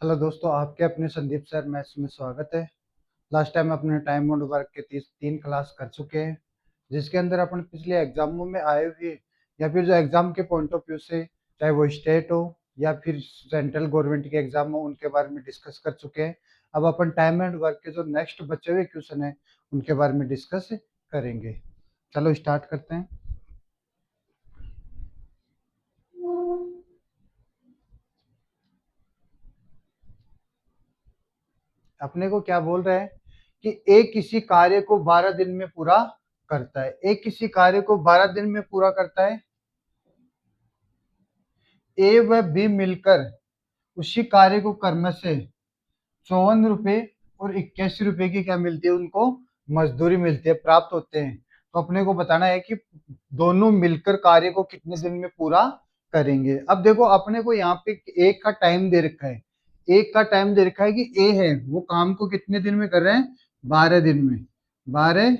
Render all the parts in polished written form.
Hello दोस्तों, आपके अपने संदीप सर मैथ्स में स्वागत है। लास्ट टाइम अपने टाइम बाउंड वर्क के तीन क्लास कर चुके हैं, जिसके अंदर अपन पिछले एग्जामों में आए हुए या फिर जो एग्जाम के पॉइंट ऑफ व्यू से, चाहे वो स्टेट हो या फिर सेंट्रल गवर्नमेंट के एग्जाम हो, उनके बारे में डिस्कस कर चुके हैं। अब अपन टाइम एंड वर्क के जो नेक्स्ट बचे हुए क्वेश्चन है उनके बारे में डिस्कस करेंगे। चलो स्टार्ट करते हैं। अपने को क्या बोल रहे हैं कि ए किसी कार्य को 12 दिन में पूरा करता है। ए किसी कार्य को 12 दिन में पूरा करता है। ए व बी मिलकर उसी कार्य को करने से 54 रुपए और 81 रुपए की क्या मिलती है, उनको मजदूरी मिलती है, प्राप्त होते हैं। तो अपने को बताना है कि दोनों मिलकर कार्य को कितने दिन में पूरा करेंगे। अब देखो, अपने को यहाँ पे एक का टाइम दे रखा है। एक का टाइम दे रखा है कि ए है वो काम को कितने दिन में कर रहे हैं, 12 दिन में। 12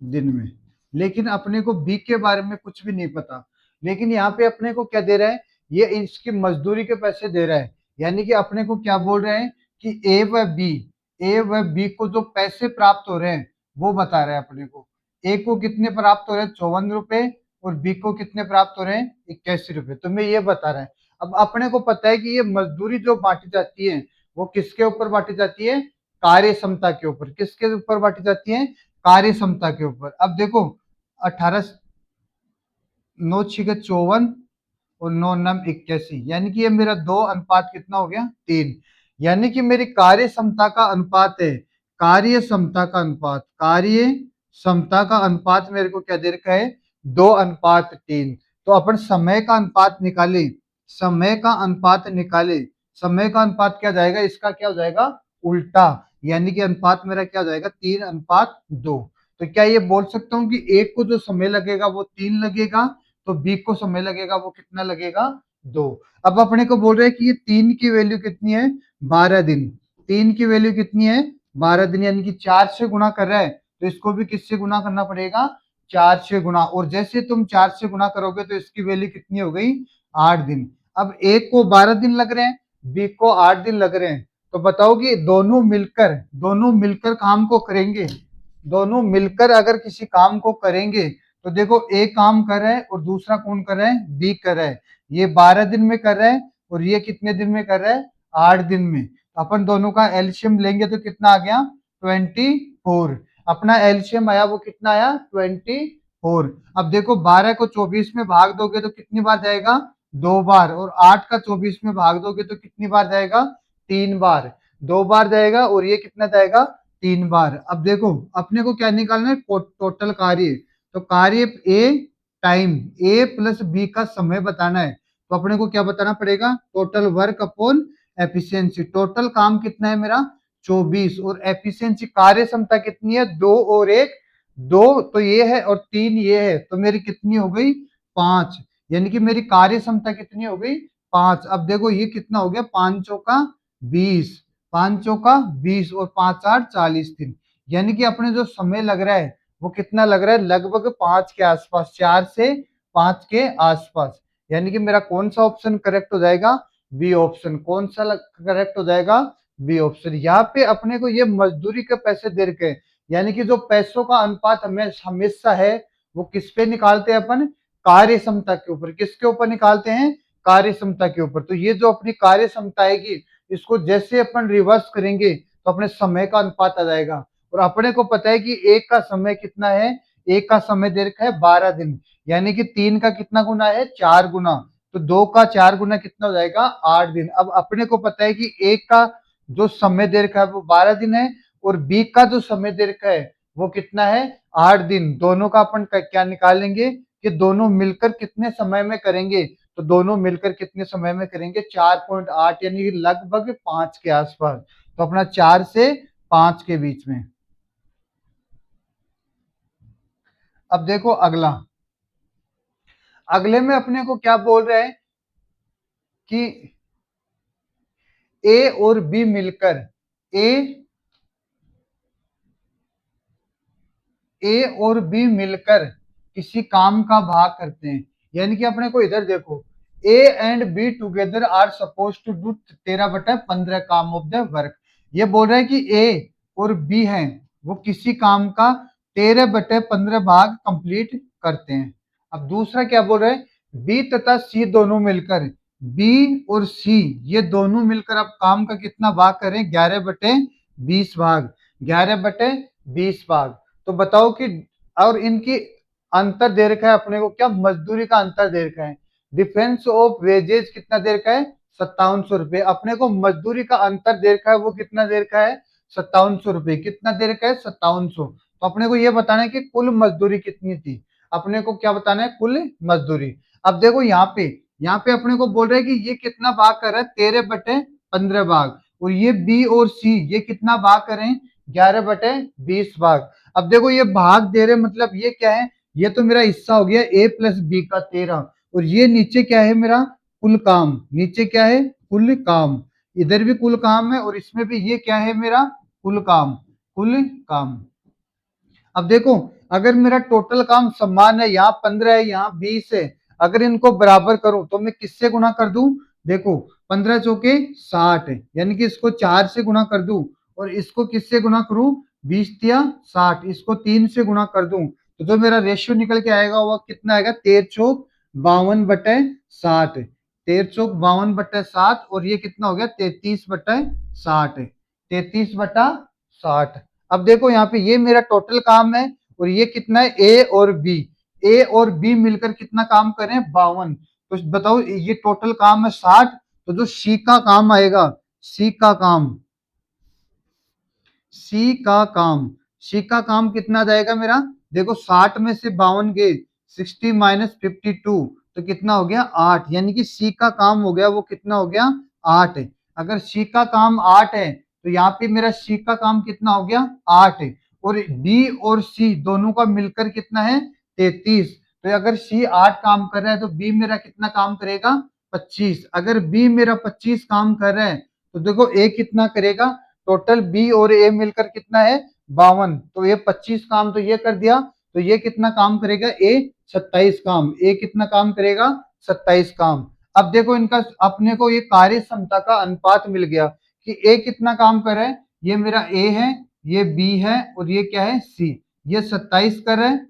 दिन में। लेकिन अपने को बी के बारे में कुछ भी नहीं पता। लेकिन यहाँ पे अपने को क्या दे रहा है, ये इसकी मजदूरी के पैसे दे रहा है। यानी कि अपने को क्या बोल रहे हैं कि ए व बी को जो पैसे प्राप्त हो रहे हैं वो बता रहे हैं अपने को। ए को कितने प्राप्त हो रहे हैं, 54 रुपए, और बी को कितने प्राप्त हो रहे हैं, 81 रुपए। तो मैं ये बता रहा है। अब अपने को पता है कि ये मजदूरी जो बांटी जाती है वो किसके ऊपर बांटी जाती है, कार्य क्षमता के ऊपर। किसके ऊपर बांटी जाती है, कार्य क्षमता के ऊपर। अब देखो, 18 9 6 54 और 9 9 81, यानी कि ये मेरा 2 अनुपात कितना हो गया, 3। यानी कि मेरी कार्य क्षमता का अनुपात है, कार्य क्षमता का अनुपात, कार्य क्षमता का अनुपात मेरे को क्या दे रखा है, 2:3। तो अपन समय का अनुपात निकाले, समय का अनुपात निकाले। समय का अनुपात क्या जाएगा, इसका क्या हो जाएगा, उल्टा। यानी कि अनुपात मेरा क्या हो जाएगा, 3:2। तो क्या ये बोल सकता हूँ कि एक को जो समय लगेगा वो 3 लगेगा, तो बी को समय लगेगा वो कितना लगेगा, 2। अब अपने को बोल रहे हैं कि ये 3 की वैल्यू कितनी है, 12 दिन। 3 की वैल्यू कितनी है, 12 दिन, यानी कि 4 से गुणा कर रहा है, तो इसको भी किससे गुणा करना पड़ेगा, 4 से गुणा। और जैसे तुम 4 से गुणा करोगे तो इसकी वैल्यू कितनी हो गई, 8 दिन। अब ए को 12 दिन लग रहे हैं, बी को 8 दिन लग रहे हैं। तो बताओ कि दोनों मिलकर काम को करेंगे। दोनों मिलकर अगर किसी काम को करेंगे तो देखो, ए काम कर रहा है और दूसरा कौन कर रहा है, बी कर रहा है। ये 12 दिन में कर रहा है और ये कितने दिन में कर रहा है, 8 दिन में। तो अपन दोनों का एलसीएम लेंगे तो कितना आ गया, 24। अपना एलसीएम आया वो कितना आया, 24। अब देखो, 12 को 24 में भाग दोगे तो कितनी बार जाएगा, 2 बार। और 8 का 24 में भाग दोगे तो कितनी बार जाएगा, 3 बार। 2 बार जाएगा और ये कितना जाएगा, 3 बार। अब देखो, अपने को क्या निकालना है, टोटल कार्य। तो कार्य ए, टाइम ए प्लस बी का समय बताना है। तो अपने को क्या बताना पड़ेगा, total work upon efficiency. Total काम कितना है मेरा, 24, और एफिशिएंसी कार्य क्षमता कितनी है, 2 और 1, 2 तो ये है और 3 ये है, तो मेरी कितनी हो गई, 5। यानी कि मेरी कार्य क्षमता कितनी हो गई, 5। अब देखो ये कितना हो गया, 5 चौका 20, 5 चौका 20 और 5 8 40 दिन। यानी कि अपने जो समय लग रहा है वो कितना लग रहा है, लगभग 5 के आसपास, 4 से 5 के आसपास। यानी कि मेरा कौन सा ऑप्शन करेक्ट हो जाएगा, बी ऑप्शन। कौन सा करेक्ट हो जाएगा, बी ऑप्शन। यहाँ पे अपने को ये मजदूरी के पैसे दे रखे हैं। यानी कि जो पैसों का अनुपात हमें हमेशा है वो किस पे निकालते हैं अपन, कार्य क्षमता के ऊपर। किसके ऊपर निकालते हैं, कार्य क्षमता के ऊपर। तो ये जो अपनी कार्य क्षमता आएगी, इसको जैसे अपन रिवर्स करेंगे तो अपने समय का अनुपात आ जाएगा। और अपने को पता है कि एक का समय कितना है, एक का समय दे रखा है 12 दिन। यानी कि 3 का कितना गुना है, 4 गुना। तो 2 का 4 गुना कितना हो जाएगा, 8 दिन। अब अपने को पता है कि एक का जो समय दे रखा है वो 12 दिन है, और बी का जो समय दे रखा है वो कितना है, 8 दिन। दोनों का अपन क्या निकालेंगे कि दोनों मिलकर कितने समय में करेंगे। तो दोनों मिलकर कितने समय में करेंगे, 4.8, यानी कि लगभग 5 के आसपास। तो अपना 4 से 5 के बीच में। अब देखो अगला, अगले में अपने को क्या बोल रहे हैं कि ए और बी मिलकर, ए ए और बी मिलकर किसी काम का भाग करते हैं। यानी कि अपने को इधर देखो, A and B together are suppose to do 13/15 काम ऑफ द वर्क। ये बोल रहा है कि ए और बी हैं वो किसी काम का 13/15 भाग कंप्लीट करते हैं। अब दूसरा क्या बोल रहा है, बी तथा सी दोनों मिलकर, बी और सी ये दोनों मिलकर अब काम का कितना भाग करें, 11/20 भाग, 11/20 भाग। तो बताओ कि, और इनकी अंतर दे रखा है अपने को क्या, मजदूरी का अंतर दे रखा है। डिफरेंस ऑफ वेजेज कितना दे रखा है, 5700 रुपए। अपने को मजदूरी का अंतर दे रखा है वो कितना दे रखा है, 5700 रुपए। कितना दे रखा है, 5700। तो अपने को ये बताना है कि कुल मजदूरी कितनी थी। अपने को क्या बताना है, कुल मजदूरी। अब देखो यहाँ पे अपने को बोल रहे हैं कि ये कितना भाग कर रहा है, 13/15 भाग, और ये बी और सी ये कितना भाग करें, 11/20 भाग। अब देखो ये भाग दे रहे मतलब ये क्या है, ये तो मेरा हिस्सा हो गया ए प्लस बी का 13, और ये नीचे क्या है मेरा, कुल काम। नीचे क्या है, कुल काम। इधर भी कुल काम है और इसमें भी ये क्या है मेरा, कुल काम, कुल काम। अब देखो अगर मेरा टोटल काम समान है, यहाँ 15 है यहाँ 20 है, अगर इनको बराबर करूं तो मैं किससे गुणा कर दूं, देखो 15 चौके 60 यानी कि इसको 4 से गुणा कर दूं, और इसको किससे गुणा करूं, 20 तिया 60, इसको 3 से गुणा कर दूं, तो जो मेरा रेशियो निकल के आएगा वो कितना आएगा, 13 चौक 52/60, 13 चौक 52/60, और ये कितना हो गया, 33/60, 33/60। अब देखो यहाँ पे ये मेरा टोटल काम है, और ये कितना है, ए और बी, ए और बी मिलकर कितना काम करें, 52। तो बताओ ये टोटल काम है 60, तो जो सी का काम आएगा, सी का काम, सी का काम, सी का काम कितना आ जाएगा मेरा, देखो 60 में से 52 गए, 60 माइनस 52, तो कितना हो गया 8, यानी कि सी का काम हो गया वो कितना हो गया, 8 है। अगर सी का काम 8 है तो यहाँ पे मेरा सी का काम कितना हो गया, 8 है, और बी और सी दोनों का मिलकर कितना है, 33। तो अगर सी 8 काम कर रहा है तो बी मेरा कितना काम करेगा, 25। अगर बी मेरा 25 काम कर रहा है तो देखो ए कितना करेगा, टोटल बी और ए मिलकर कितना है, 52। तो ये 25 काम तो ये कर दिया, तो ये कितना काम करेगा, ए 27 काम, ए कितना काम करेगा, 27 काम। अब देखो इनका अपने को ये कार्य क्षमता का अनुपात मिल गया कि ए कितना काम कर रहा है, ये मेरा ए है, ये बी है, और ये क्या है, सी। ये 27 कर रहा है,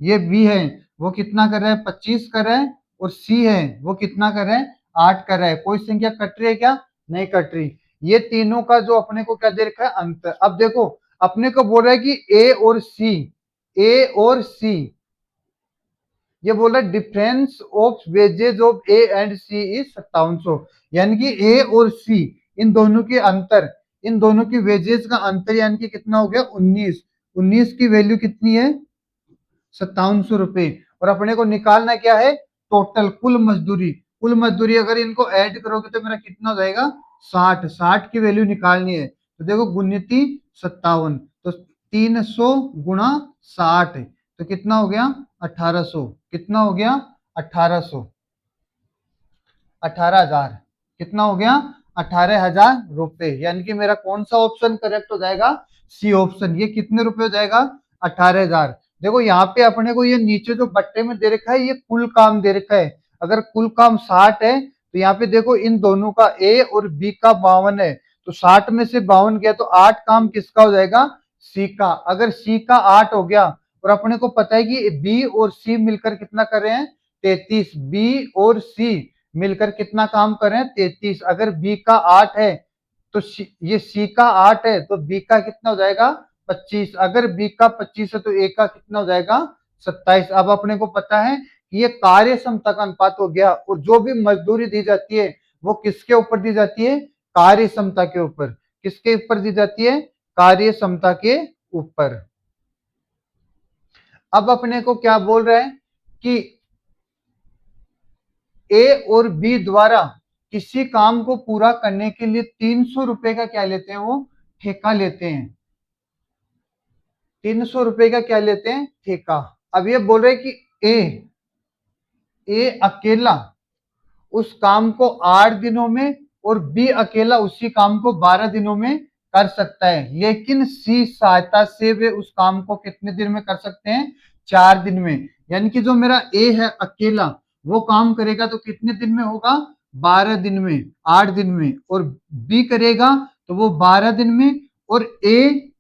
ये बी है वो कितना कर रहा है, 25 कर रहा है, और सी है वो कितना कर रहा है, 8 कर रहा है। कोई संख्या कट रही है क्या, नहीं कट रही। ये तीनों का जो अपने को क्या दे रखा है, अंतर। अब देखो अपने को बोल रहा है कि ए और सी, ए और सी ये बोल रहा है difference of wages of A and C is 5700, यानी कि ए और सी इन दोनों के अंतर, इन दोनों की वेजेज का अंतर यानी कि कितना हो गया, 19। 19 की वैल्यू कितनी है, 5700 रुपए। और अपने को निकालना क्या है, टोटल कुल मजदूरी। कुल मजदूरी अगर इनको ऐड करोगे तो मेरा कितना हो जाएगा, 60। 60 की वैल्यू निकालनी है तो देखो गुणिती 57, तो 300 गुणा 60, तो कितना हो गया, 1800। कितना हो गया, 1800, 18,000। कितना हो गया, 18,000 रुपए। यानी कि मेरा कौन सा ऑप्शन करेक्ट हो जाएगा, सी ऑप्शन। ये कितने रुपए हो जाएगा, 18,000। देखो यहाँ पे अपने को ये नीचे जो बट्टे में दे रखा है ये कुल काम दे रखा है। अगर कुल काम 60 है तो यहाँ पे देखो इन दोनों का ए और बी का 52 है, तो 60 में से 52 गया तो 8 काम किसका हो जाएगा, सी का। अगर सी का 8 हो गया, और अपने को पता है कि बी और सी मिलकर कितना कर रहे हैं, 33। बी और सी मिलकर कितना काम कर रहे हैं, 33। अगर बी का 8 है तो ये सी का 8 है तो बी का कितना हो जाएगा, 25। अगर बी का 25 है तो ए का कितना हो जाएगा, 27। अब अपने को पता है कि ये कार्य क्षमता का अनुपात हो गया, और जो भी मजदूरी दी जाती है वो किसके ऊपर दी जाती है, कार्य क्षमता के ऊपर। किसके ऊपर दी जाती है, कार्य क्षमता के ऊपर। अब अपने को क्या बोल रहे हैं कि ए और बी द्वारा किसी काम को पूरा करने के लिए 300 रुपए का क्या लेते हैं, वो ठेका लेते हैं। 300 रुपए का क्या लेते हैं, ठेका। अब ये बोल रहे कि ए अकेला उस काम को 8 दिनों में, और बी अकेला उसी काम को 12 दिनों में कर सकता है, लेकिन सी सहायता से वे उस काम को कितने दिन में कर सकते हैं, 4 दिन में। यानी कि जो मेरा ए है अकेला वो काम करेगा तो कितने दिन में होगा? 12 दिन में, 8 दिन में। और बी करेगा तो वो 12 दिन में। और ए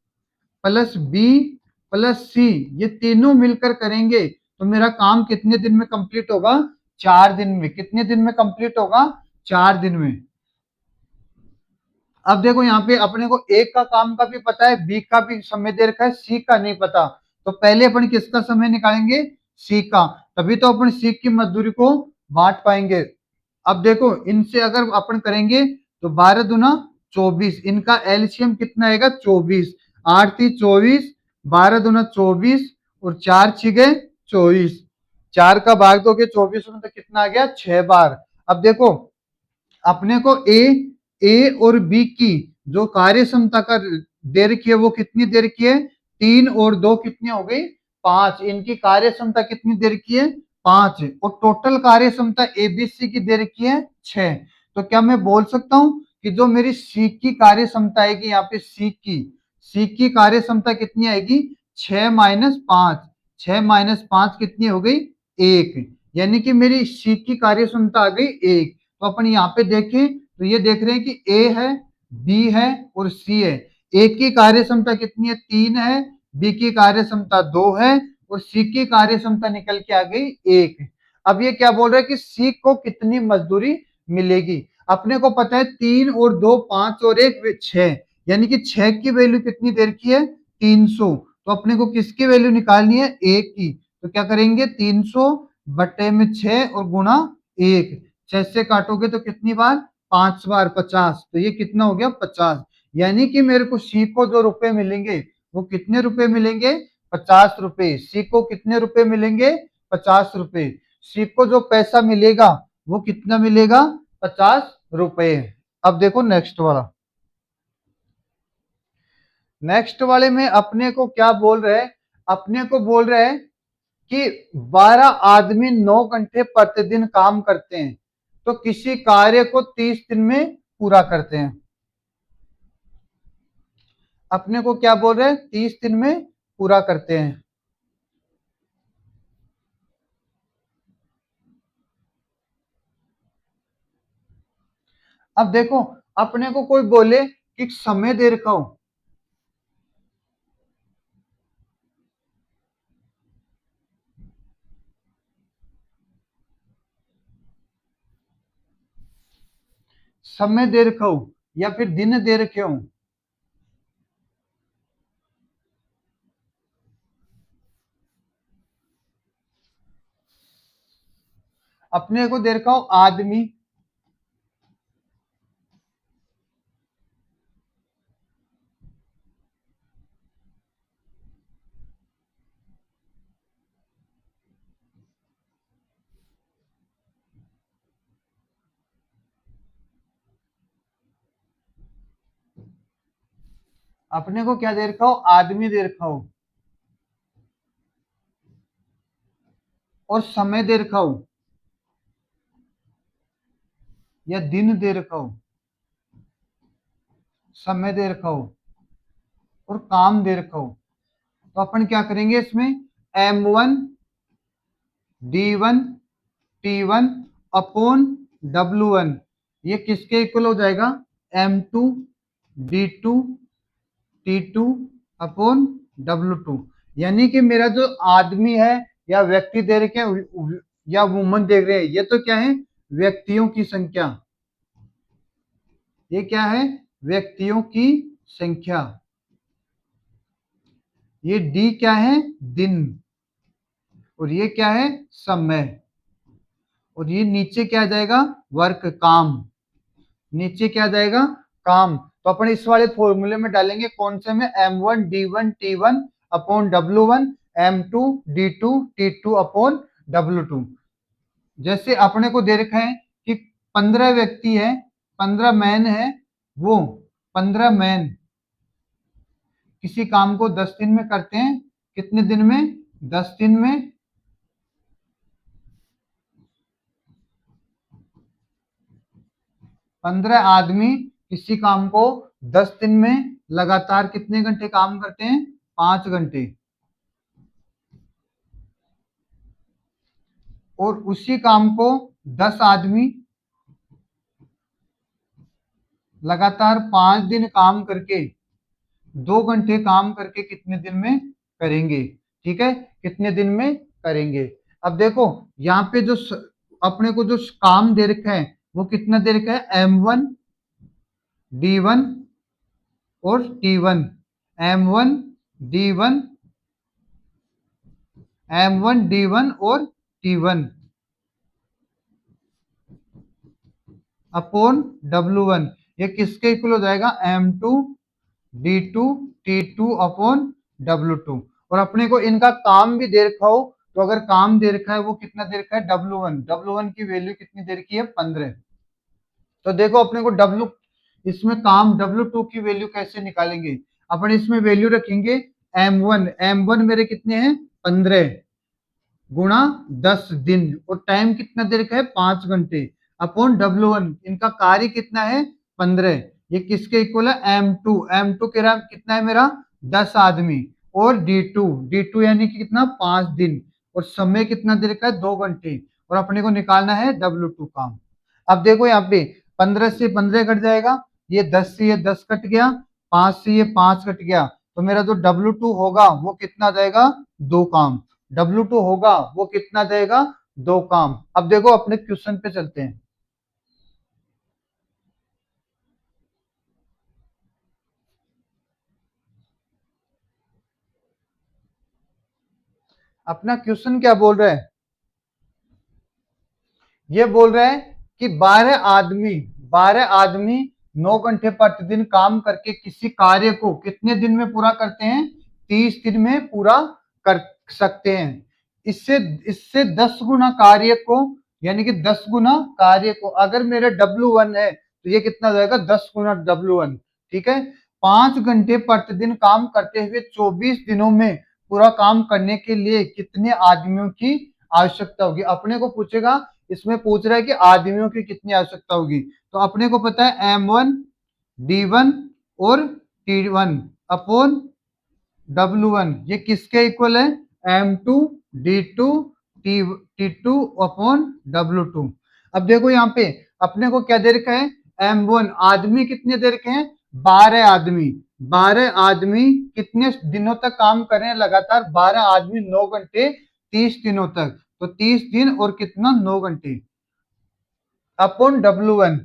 प्लस बी प्लस सी, ये तीनों मिलकर करेंगे तो मेरा काम कितने दिन में कंप्लीट होगा? 4 दिन में। कितने दिन में कंप्लीट होगा? 4 दिन में। अब देखो यहाँ पे अपने को ए का काम का भी पता है, बी का भी समय दे रखा है, सी का नहीं पता। तो पहले अपन किसका समय निकालेंगे? सी का। तभी तो अपन सी की मजदूरी को बांट पाएंगे। अब देखो इनसे अगर अपन करेंगे तो 12 दूना 24, इनका एलसीएम कितना आएगा? 24। 8 × 3 = 24, 12 दूना 24 और 4 × 6 = 24। 4 का भाग दोगे 24 में तो कितना आ गया? 6 बार। अब देखो अपने को ए और बी की जो कार्य क्षमता का दे रखी है वो कितनी दे रखी है? 3 और 2 कितनी हो गई? 5। इनकी कार्य क्षमता कितनी दे रखी है? 5। और टोटल कार्य क्षमता एबीसी की दे रखी है 6। तो क्या मैं बोल सकता हूं कि जो मेरी सी की कार्य क्षमता आएगी, यहाँ पे सी की कार्य क्षमता कितनी आएगी? 6 - 5। 6 - 5 कितनी हो गई? 1। यानी कि मेरी सी की कार्य क्षमता आ गई 1। तो अपन यहाँ पे देखें तो ये देख रहे हैं कि ए है, बी है और सी है। ए की कार्य क्षमता कितनी है? 3 है। बी की कार्य क्षमता 2 है और सी की कार्य क्षमता निकल के आ गई 1। अब ये क्या बोल रहा है कि सी को कितनी मजदूरी मिलेगी? अपने को पता है 3 और 2 5 और 1 6, यानी कि 6 की वैल्यू कितनी देर की है? 300। तो अपने को किसकी वैल्यू निकालनी है? 1 की। तो क्या करेंगे? 300/6 और गुणा 1। 6 से काटोगे तो कितनी बार? 5 बार, 50। तो ये कितना हो गया? 50। यानी कि मेरे को सी को जो रुपए मिलेंगे वो कितने रुपए मिलेंगे? 50 रुपए। सी को कितने रुपए मिलेंगे? 50 रुपए। सी को जो पैसा मिलेगा वो कितना मिलेगा? 50 रुपए। अब देखो नेक्स्ट वाला। नेक्स्ट वाले में अपने को क्या बोल रहे हैं? अपने को बोल रहे हैं कि 12 आदमी 9 घंटे प्रतिदिन काम करते हैं तो किसी कार्य को 30 दिन में पूरा करते हैं। अपने को क्या बोल रहे हैं? 30 दिन में पूरा करते हैं। अब देखो अपने को कोई बोले कि समय दे रखा हो, समय दे रखा हो या फिर दिन दे रखे हो। अपने को दे रखा हो आदमी, अपने को क्या दे रखा हो? आदमी दे रखा हो और समय दे रखा हो या दिन दे रखा हो। समय दे रखा हो और काम दे रखा हो। तो अपन क्या करेंगे इसमें? M1 D1 T1/W1, ये किसके इक्वल हो जाएगा? M2 D2 T2/W2। यानी कि मेरा जो आदमी है या व्यक्ति दे रखे हैं या वुमन देख रहे हैं, ये तो क्या है? व्यक्तियों की संख्या। ये क्या है? व्यक्तियों की संख्या। ये डी क्या है? दिन। और ये क्या है? समय। और ये नीचे क्या आ जाएगा? वर्क, काम। नीचे क्या आ जाएगा? काम। तो अपन इस वाले फॉर्मूले में डालेंगे कौन से में? M1 D1 T1/W1, M2 D2 T2/W2। जैसे अपने को दे रखा है कि 15 व्यक्ति है, 15 मैन है, वो 15 मैन किसी काम को 10 दिन में करते हैं। कितने दिन में? 10 दिन में। 15 आदमी किसी काम को 10 दिन में लगातार कितने घंटे काम करते हैं? 5 घंटे। और उसी काम को 10 आदमी लगातार 5 दिन काम करके 2 घंटे काम करके कितने दिन में करेंगे। ठीक है, कितने दिन में करेंगे। अब देखो यहाँ पे जो अपने को जो काम दे रखा है वो कितना दे रखा है, M1 D1 और T1, M1 D1 M1 D1 और T1 अपॉन W1, ये किसके इक्वल हो जाएगा, M2 D2 T2 upon W2। और अपने को इनका काम भी दे रखा हो तो अगर काम दे रखा है वो कितना दे रखा है, W1 की वैल्यू कितनी दे रखी है, 15। तो देखो अपने को इसमें काम W2 की वैल्यू कैसे निकालेंगे, अपन इसमें वैल्यू रखेंगे M1 मेरे कितने हैं, 15 गुणा 10 दिन, और टाइम कितना दे रखा है, 5 घंटे, अपॉन W1, इनका कार्य कितना है, 15। ये किसके इक्वल है, M2 कितना है मेरा, 10 आदमी, और D2 यानी कि कितना, 5 दिन, और समय कितना दे रखा है, 2 घंटे, और अपने को निकालना है W2 काम। अब देखो यहाँ पे 15 से 15 कट जाएगा, ये 10 से ये 10 कट गया, 5 से ये 5 कट गया, तो मेरा जो W2 होगा वो कितना जाएगा, 2 काम। W2 होगा वो कितना देगा, 2 काम। अब देखो अपने क्वेश्चन पे चलते हैं। अपना क्वेश्चन क्या बोल रहा है, ये बोल रहा है कि 12 आदमी 9 घंटे प्रतिदिन काम करके किसी कार्य को कितने दिन में पूरा करते हैं, 30 दिन में पूरा कर सकते हैं। इससे इससे 10 गुना कार्य को, यानी कि 10 गुना कार्य को, अगर मेरे W1 है तो ये कितना जाएगा, 10 गुना W1। ठीक है, 5 घंटे प्रतिदिन काम करते हुए 24 दिनों में पूरा काम करने के लिए कितने आदमियों की आवश्यकता होगी। अपने को पूछेगा, इसमें पूछ रहा है कि आदमियों की कितनी आवश्यकता होगी, तो अपने को पता है M1 D1 और T1 अपॉन W1, ये किसके इक्वल है, M2 D2 T2 upon W2। अब देखो यहाँ पे अपने को क्या दे रखा है, M1 आदमी कितने दे रखे हैं, 12 आदमी। 12 आदमी कितने दिनों तक काम कर रहे हैं लगातार, 12 आदमी 9 घंटे 30 दिनों तक, तो 30 दिन और कितना, 9 घंटे, अपॉन W1।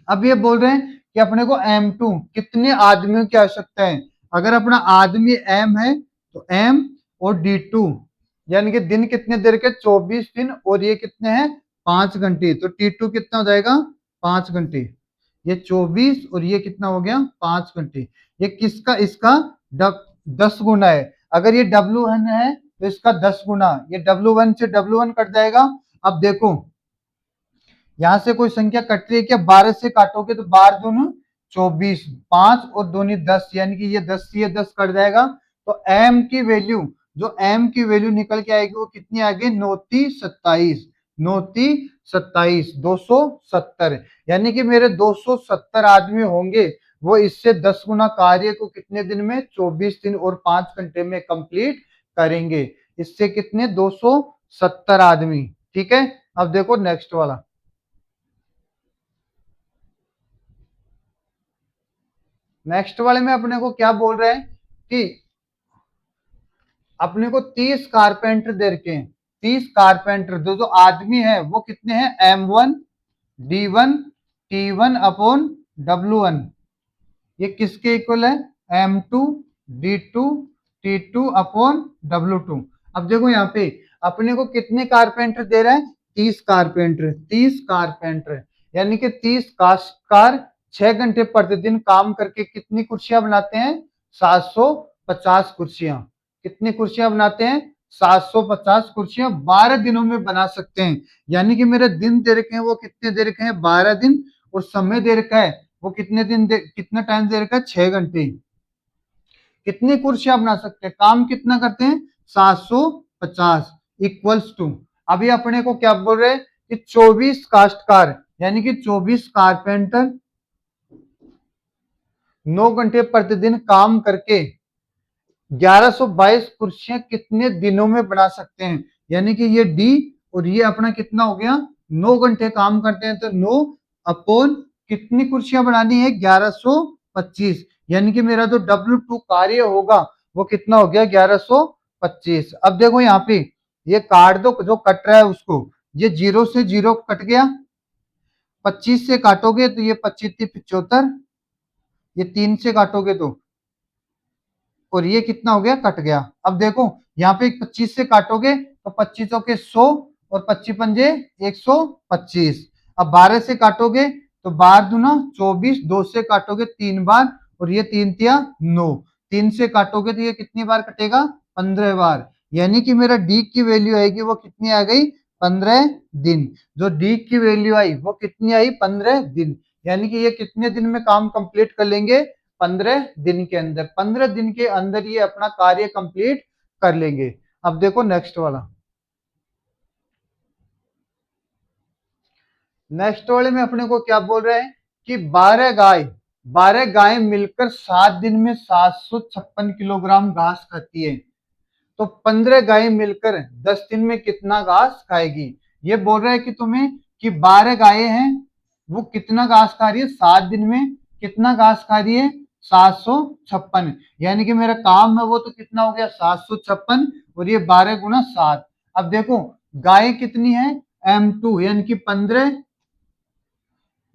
अब ये बोल रहे हैं कि अपने को M2 कितने आदमियों की आवश्यकता है। अगर अपना आदमी M है तो M और D2, यानी कि दिन कितने देर के, 24 दिन, और ये कितने हैं, 5 घंटे, तो T2 कितना हो जाएगा, 5 घंटे। ये 24 और ये कितना हो गया, 5 घंटे। ये किसका, इसका 10 गुना है। अगर ये W1 है तो इसका 10 गुना, ये W1 से W1 कट जाएगा। अब देखो यहां से कोई संख्या कट रही है क्या, 12 से काटोगे तो 12 दूनी 24, 5 और दूनी 10, यानी कि ये 10 से ये 10 कट जाएगा, तो M की वैल्यू, जो M की वैल्यू निकल के आएगी वो कितनी आएगी, 9×27, 9×27 270, यानी कि मेरे 270 आदमी होंगे, वो इससे 10 गुना कार्य को कितने दिन में, 24 दिन और 5 घंटे में कंप्लीट करेंगे। इससे कितने, 270 आदमी। ठीक है, अब देखो नेक्स्ट वाला। नेक्स्ट वाले में अपने को क्या बोल रहे हैं कि अपने को 30 कारपेंटर दे रखे हैं, 30 कारपेंटर, जो आदमी है वो कितने हैं, M1 D1 T1 upon W1, ये किसके इक्वल है, M2 D2 T2 upon W2। अब देखो यहाँ पे अपने को कितने कारपेंटर दे रहा है, 30 कारपेंटर, यानी कि 30 काश्तकार 6 घंटे प्रतिदिन काम करके कितनी कुर्सियां बनाते हैं, 750 कुर्सियां। कितनी कुर्सियां बनाते हैं, 750 कुर्सियां 12 दिनों में बना सकते हैं। यानी कि मेरे दिन दे रखे हैं वो कितने दे रखे हैं, 12 दिन, और समय दे रखा है वो कितना टाइम दे रखा है, 6 घंटे। कितनी कुर्सियां बना सकते हैं, काम कितना करते हैं, 750 इक्वल्स टू, अभी अपने को क्या बोल रहे हैं कि 24 काश्तकार, यानी कि 24 कारपेंटर 9 घंटे प्रतिदिन काम करके 1122 कुर्सियां कितने दिनों में बना सकते हैं। यानी कि ये डी और ये अपना कितना हो गया, 9 घंटे काम करते हैं तो 9 अपॉन कितनी कुर्सियां बनानी है, 1125। यानी कि मेरा जो W2 कार्य होगा वो कितना हो गया, 1125। अब देखो यहाँ पे ये काट दो, जो कट रहा है उसको, ये 0 से 0 कट गया, 25 से काटोगे तो ये 25 75, ये 3 से काटोगे तो, और ये कितना हो गया, कट गया। अब देखो यहाँ पे 25 से काटोगे तो 25 के 100 और 25 पंजे 125। अब 12 से काटोगे तो 12 दूना 24, 2 से काटोगे 3 बार और ये 3 तिया 9, 3 से काटोगे तो ये कितनी बार कटेगा, 15 बार। यानी कि मेरा डी की वैल्यू आएगी वो कितनी आ गई, 15 दिन। जो डी की वैल्यू आई वो कितनी आई, 15 दिन। यानी कि ये कितने दिन में काम कंप्लीट कर लेंगे, 15 दिन के अंदर। 15 दिन के अंदर ये अपना कार्य कंप्लीट कर लेंगे। अब देखो नेक्स्ट वाला, नेक्स्ट वाले में अपने को क्या बोल रहे हैं कि 12 गाय मिलकर 7 दिन में 756 किलोग्राम घास खाती है, तो 15 गाय मिलकर 10 दिन में कितना घास खाएगी। ये बोल रहा है कि तुम्हें कि 12 गायें हैं, वो कितना घास खा रही है, 7 दिन में कितना घास खा रही है, 756। यानी कि मेरा काम है वो तो कितना हो गया, 756, और ये 12 × 7। अब देखो गाय कितनी है, M2, यानी कि 15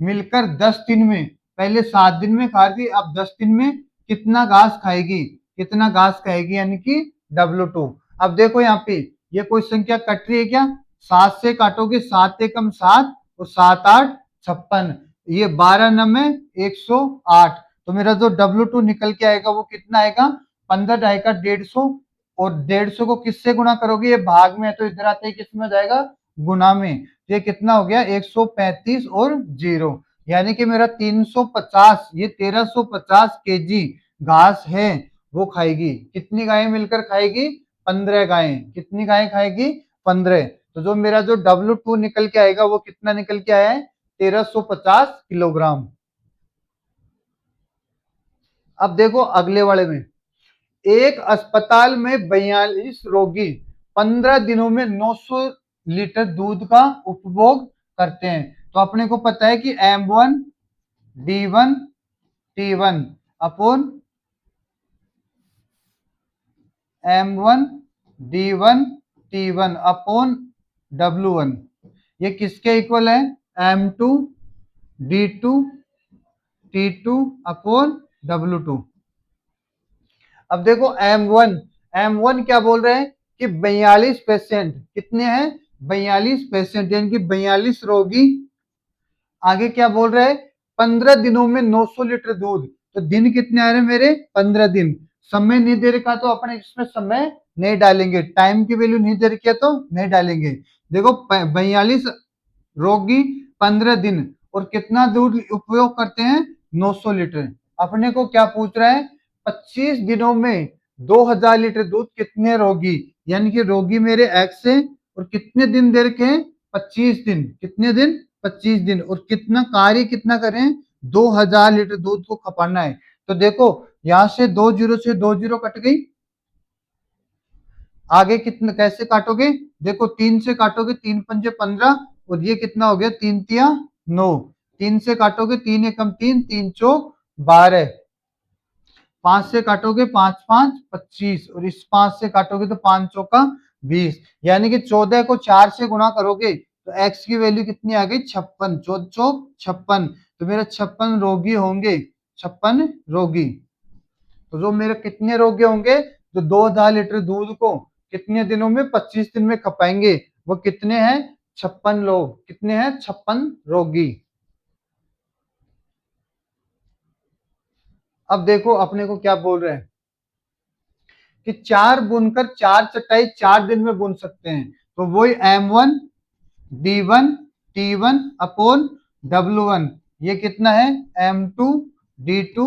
मिलकर 10 दिन में, पहले 7 दिन में खा रही थी, अब 10 दिन में कितना घास खाएगी, कितना घास खाएगी, यानी कि W2। अब देखो यहाँ पे ये कोई संख्या कट रही है क्या, 7 से काटोगे 7 एकम 7 और 7 8 56, ये 12 9 108। तो मेरा जो W2 निकल के आएगा वो कितना आएगा, 15 आएगा 150, और 150 को किससे गुणा करोगे, ये भाग में है तो इधर आते ही किस में जाएगा, गुना में। ये कितना हो गया, 135 और 0, यानी कि मेरा 350, ये 1350 केजी घास है वो खाएगी। कितनी गायें मिलकर खाएगी, 15 गायें। कितनी गायें खाएगी, 15। तो जो मेरा जो W2 निकल के आएगा वो कितना निकल के आया है, 1350 किलोग्राम। अब देखो अगले वाले में, एक अस्पताल में 42 रोगी 15 दिनों में 900 लीटर दूध का उपभोग करते हैं। तो अपने को पता है कि M1 D1 T1 upon M1 D1 T1 upon W1, ये किसके इक्वल है, M2 D2 T2 upon W2। अब देखो M1 क्या बोल रहे हैं कि 42 पेशेंट, कितने हैं, 42 पेशेंट, यानी कि 42 रोगी। आगे क्या बोल रहे हैं, 15 दिनों में 900 लीटर दूध। तो दिन कितने आ रहे हैं मेरे, 15 दिन। समय नहीं दे रखा तो अपने इसमें समय नहीं डालेंगे, टाइम की वैल्यू नहीं दे रखी है तो नहीं डालेंगे। देखो 42 रोगी 15 दिन और कितना दूध उपयोग करते हैं, 900 लीटर। अपने को क्या पूछ रहा है, 25 दिनों में 2000 लीटर दूध कितने रोगी, यानी कि रोगी मेरे एक्स है, और कितने दिन दे रखे हैं, 25 दिन। कितने दिन, 25 दिन, और कितना कार्य कितना करें, 2000 लीटर दूध को खपाना है। तो देखो यहां से 2 जीरो से 2 जीरो कट गई, आगे कितना कैसे काटोगे, देखो 3 से काटोगे 3 पंजे 15, और ये कितना हो गया, 3 तिया 9, 3 से काटोगे 3 एकम 3, 3 चौक 12, 5 से काटोगे 5 5 25, और इस 5 से काटोगे तो 5 चौका 20। यानी कि 14 को 4 से गुणा करोगे तो x की वैल्यू कितनी आ गई, 56, 14 चौक 56। तो मेरे 56 रोगी होंगे, 56 रोगी। तो जो मेरे कितने रोगी होंगे, जो 2000 लीटर दूध को कितने दिनों में, 25 दिन में खपाएंगे, वो कितने हैं, 56 लोग। कितने हैं, 56 रोगी। अब देखो अपने को क्या बोल रहे हैं कि 4 बुनकर 4 चटाई 4 दिन में बुन सकते हैं। तो वही M1 D1 T1 upon W1, ये कितना है, M2 D2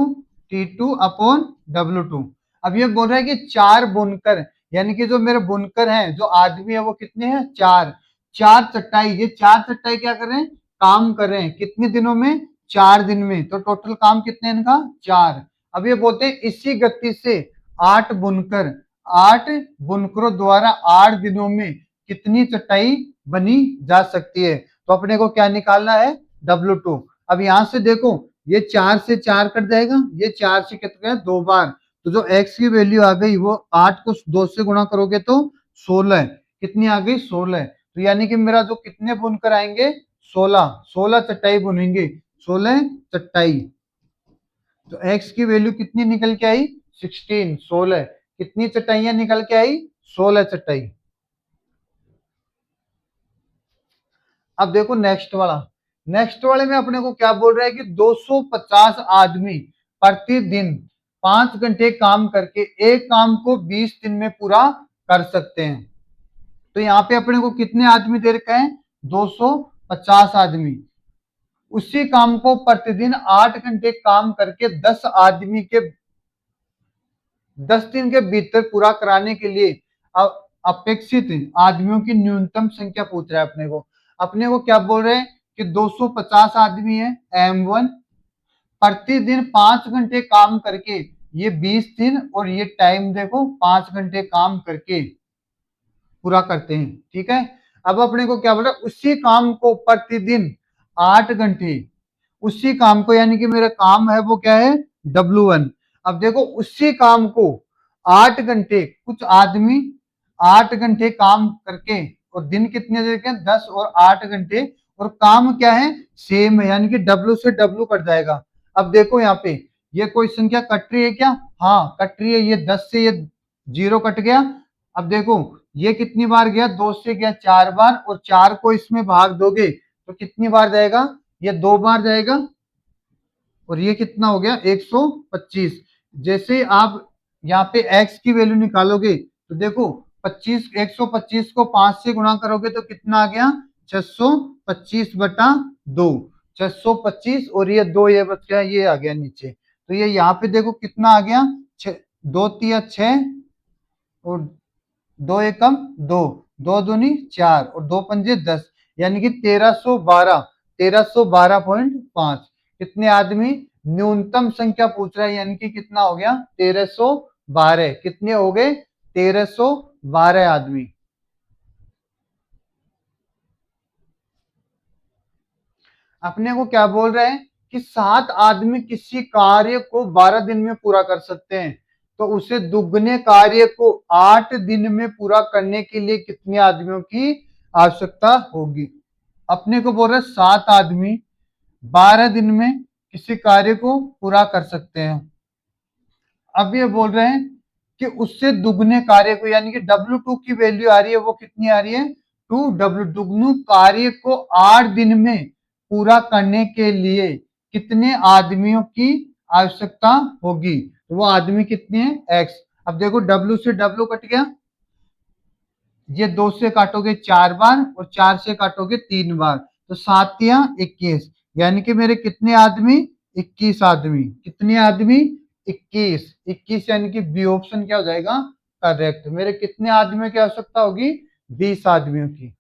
T2 upon W2। अब ये बोल रहा है कि 4 बुनकर, यानी कि जो मेरे बुनकर हैं, जो आदमी है वो कितने हैं, 4। 4 चटाई, ये 4 चटाई क्या कर रहे हैं, काम कर रहे हैं, कितने दिनों में, 4 दिन में। तो टोटल काम कितने इनका, 4। अब ये बोलते हैं इसी गति से 8 बुनकर, 8 बुनकरों द्वारा 8 दिनों में कितनी चटाई बनी जा सकती है। तो अपने को क्या निकालना है, W2। अब यहां से देखो ये 4 से 4 कट जाएगा, ये 4 से कितना है 2 बार, तो जो x की वैल्यू आ गई वो 8 को 2 से गुणा करोगे तो 16, कितनी आ गई 16। तो यानी कि मेरा जो कितने बुनकर आएंगे 16 चटाई बुनेंगे, 16 चटाई। तो x की वैल्यू कितनी निकल के आई 16, 16 कितनी चटाइयां निकल के आई 16 चटाई। अब देखो नेक्स्ट वाला, नेक्स्ट वाले में अपने को क्या बोल रहा है कि 250 आदमी प्रतिदिन 5 घंटे काम करके एक काम को 20 दिन में पूरा कर सकते हैं। तो यहाँ पे अपने को कितने आदमी दे रखे हैं 250 आदमी, उसी काम को प्रतिदिन 8 घंटे काम करके 10 दिन के भीतर पूरा कराने के लिए अपेक्षित आदमियों की न्यूनतम संख्या पूछ रहा है अपने को क्या बोल रहे हैं कि 250 आदमी है M1, प्रतिदिन 5 घंटे काम करके ये 20 दिन, और ये टाइम देखो 5 घंटे काम करके पूरा करते हैं, ठीक है। अब अपने को क्या बोला, उसी काम को प्रतिदिन 8 घंटे, उसी काम को यानी कि मेरा काम है वो क्या है W1। अब देखो उसी काम को 8 घंटे, कुछ आदमी 8 घंटे काम करके, और दिन कितने देखे 10 और 8 घंटे, और काम क्या है सेम है, यानी कि W से W कट जाएगा। अब देखो यहाँ पे ये कोई संख्या कट रही है क्या, हाँ कट रही है, ये 10 से ये 0 कट गया। अब देखो ये कितनी बार गया 2 से गया 4 बार, और 4 को इसमें भाग दोगे तो कितनी बार जाएगा, ये 2 बार जाएगा, और ये कितना हो गया 125। जैसे आप यहाँ पे x की वैल्यू निकालोगे तो देखो 25, 125 को 5 से गुणा करोगे तो कितना आ गया 625 बटा 2, 625, और ये 2 ये बच गया, ये आ गया नीचे। तो ये यहाँ पे देखो कितना आ गया 2 तिया 6, और 2 एकम 2, 2 दूनी 4, और 2 पंजे 10, यानी कि 1312, 1312.5। कितने आदमी, न्यूनतम संख्या पूछ रहा है, यानी कि कितना हो गया 1312, कितने हो गए 1312 आदमी। अपने को क्या बोल रहे हैं कि 7 आदमी किसी कार्य को 12 दिन में पूरा कर सकते हैं, तो उसे दुगने कार्य को 8 दिन में पूरा करने के लिए कितने आदमियों की आवश्यकता होगी। अपने को बोल रहे 7 आदमी 12 दिन में किसी कार्य को पूरा कर सकते हैं। अब ये बोल रहे हैं कि उससे दुगने कार्य को, यानी कि W2 की वैल्यू आ रही है वो कितनी आ रही है 2W, दुगनु कार्य को 8 दिन में पूरा करने के लिए कितने आदमियों की आवश्यकता होगी, तो वो आदमी कितने हैं X। अब देखो W से W कट गया, ये 2 से काटोगे 4 बार, और 4 से काटोगे 3 बार, तो 7 या 21, यानी कि मेरे कितने आदमी 21 आदमी, कितने आदमी 21, 21 यानी कि बी ऑप्शन क्या हो जाएगा करेक्ट। मेरे कितने आदमियों की आवश्यकता होगी 20 आदमियों की।